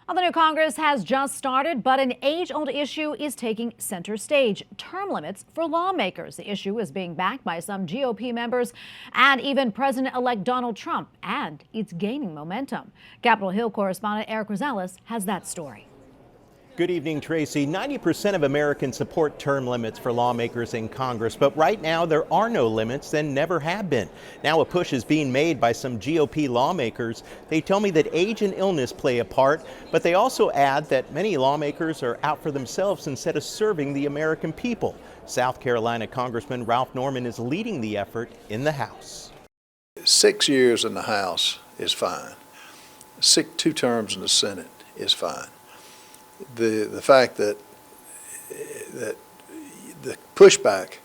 Well, the new Congress has just started, but an age-old issue is taking center stage: term limits for lawmakers. The issue is being backed by some GOP members and even President-elect Donald Trump, and it's gaining momentum. Capitol Hill correspondent Erik Rosales has that story. Good evening, Tracy. 90% of Americans support term limits for lawmakers in Congress, but right now there are no limits and never have been. Now a push is being made by some GOP lawmakers. They tell me that age and illness play a part, but they also add that many lawmakers are out for themselves instead of serving the American people. South Carolina Congressman Ralph Norman is leading the effort in the House. 6 years in the House is fine. 2 terms in the Senate is fine. The fact that the pushback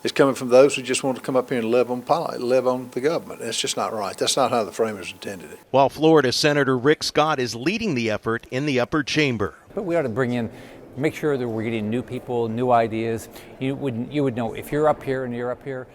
is coming from those who just want to come up here and live on the government. That's just not right. That's not how the framers intended it. While Florida Senator Rick Scott is leading the effort in the upper chamber. But we ought to make sure that we're getting new people, new ideas. You would know if you're up here and you're up here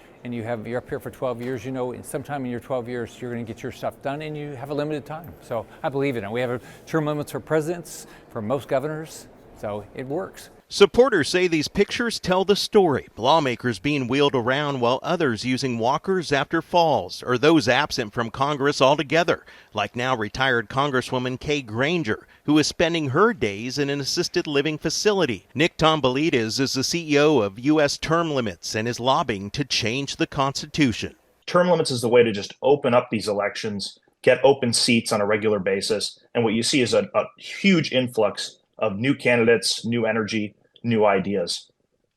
for 12 years, you know, sometime in your 12 years, you're going to get your stuff done and you have a limited time. So I believe in it. We have term limits for presidents, for most governors, so it works. Supporters say these pictures tell the story. Lawmakers being wheeled around while others using walkers after falls, or those absent from Congress altogether, like now retired Congresswoman Kay Granger, who is spending her days in an assisted living facility. Nick Tombolides is the CEO of U.S. Term Limits and is lobbying to change the Constitution. Term limits is the way to just open up these elections, get open seats on a regular basis, and what you see is a huge influx of new candidates, new energy, new ideas.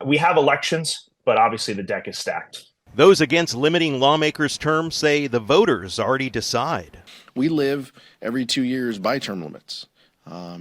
We have elections, but obviously the deck is stacked. Those against limiting lawmakers' terms say the voters already decide. We live every 2 years by term limits.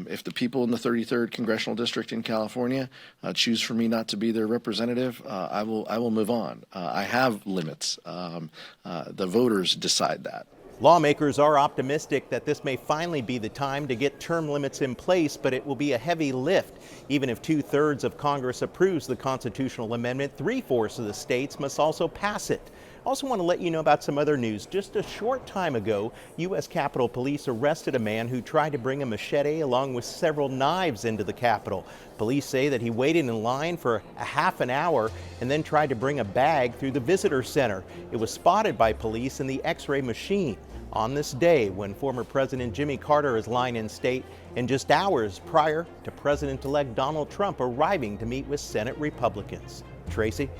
If the people in the 33rd Congressional District in California choose for me not to be their representative, I will move on. I have limits. The voters decide that. Lawmakers are optimistic that this may finally be the time to get term limits in place, but it will be a heavy lift. Even if 2/3 of Congress approves the constitutional amendment, 3/4 of the states must also pass it. Also want to let you know about some other news. Just a short time ago, U.S. Capitol Police arrested a man who tried to bring a machete along with several knives into the Capitol. Police say that he waited in line for a half an hour and then tried to bring a bag through the visitor center. It was spotted by police in the X-ray machine. On this day, when former President Jimmy Carter is lying in state, and just hours prior to President-elect Donald Trump arriving to meet with Senate Republicans. Tracy?